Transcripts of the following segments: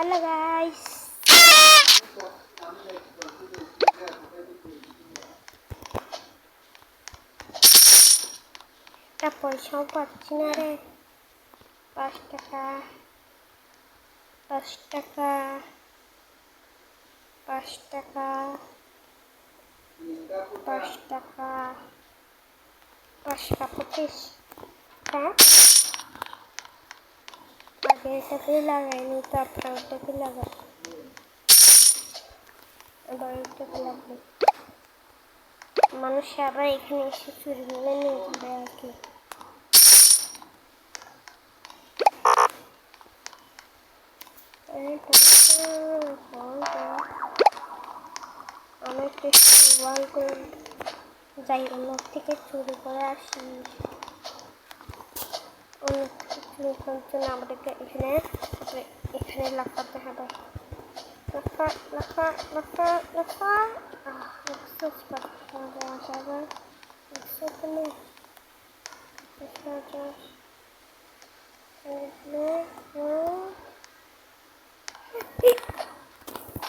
Hello guys, একটা পয়সাও পাচ্ছি না রে। 5 টাকা 5 টাকা 5 টাকা 5 টাকা 5 টাকা 25। হ্যাঁ, আগে এটাকেই লাগাইনি, তারপরে ওটাকে লাগাই, এবার ওটাকে লাগাই। মানুষ আবার এখানে এসে চুরি করে নিয়ে যাবে আর কি। আমি একটু ওয়াল করে যাই, অন্য থেকে চুরি করে আসি। অন্য থেকে চুরি করার জন্য আমাদেরকে এখানে লাফাতে হবে। লাফা লাফা লাফা লাফা। এক্সারসাইজ করতে হবে আবার।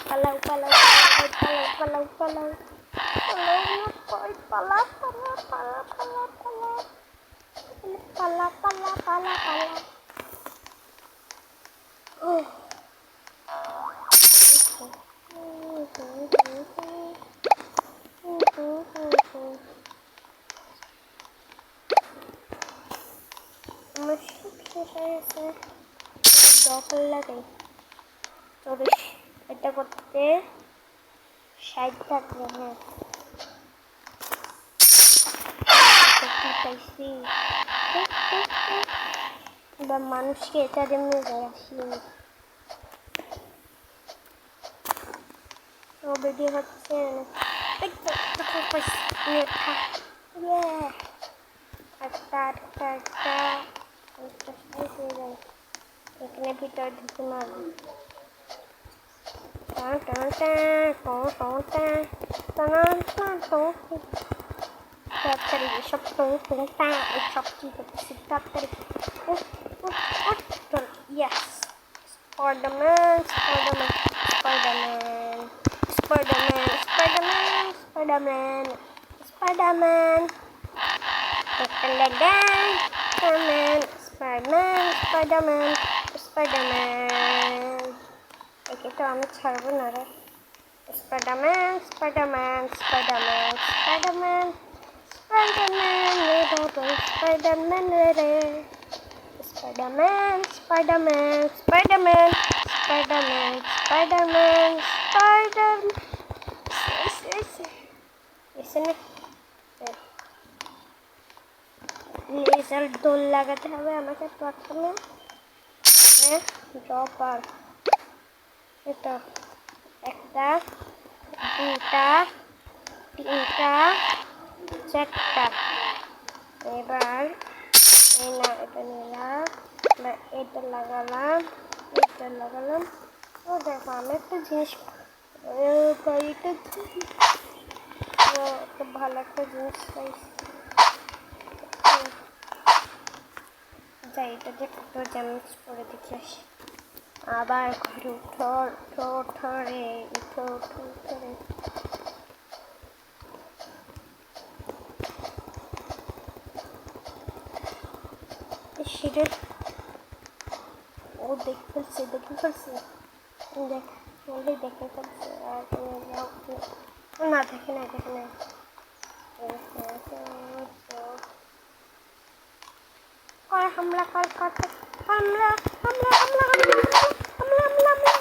পালাও পালাও পালাও পালাও পালাও পালা পালা পালা পালা পালা পালা পালা পালা পালা। আমার সব শেষ হয়ে গেছে, দখল লাগাই। তবে এটা করতে 60 থাকবে। হ্যাঁ, পাইছি। এবার মানুষকে এটা দিয়ে যায় আসি। রেডি হচ্ছে এখানে ভিতরে ঢুকে মারবো। তাড়াতাড়ি এসব সব কি করতেছি তাড়াতাড়ি। Yes, Spiderman Spiderman Spiderman Spiderman Spiderman Spiderman Spiderman Spiderman Spiderman Spiderman Spiderman. একে তো আমি ছাড়বো না রে। Spiderman Spiderman Spiderman Spiderman Spiderman রে বাবা, স্পাইডারম্যান রে। Spiderman Spiderman Spiderman Spiderman Spiderman Spiderman. লেজার দোল লাগাতে হবে আমাকে প্রথমে। ড্রপার এটা 1টা 2টা 3টা 4টা। এবার এই না, এটা নিলাম, এটা লাগালাম, এটা লাগালাম। ও দেখো, আমি একটা জিনিস বাড়িটা ভালো একটা জিনিস পাইছি। যাই, এটা যে কত জ্যামেজ করে দেখে আসি। আবার ঘরে উঠো রে, উঠো রে। ও দেখে ফেলছে দেখ, বললেই দেখে ফেলছে। আর না, দেখে না। হামলা কর হামলা হামলা হামলা হামলা হামলা হামলা হামলা।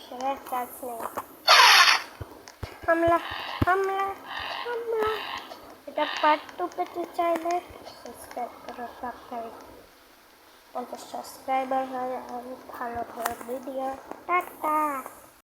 সেরা কাজ নেই। হামলা হামলা হামলা। এটা পার্ট 2 পেতে চাইলে সাবস্ক্রাইব করো। তাড়াতাড়ি 50 সাবস্ক্রাইবার হয় আর ভালো ভিডিও। টাটা।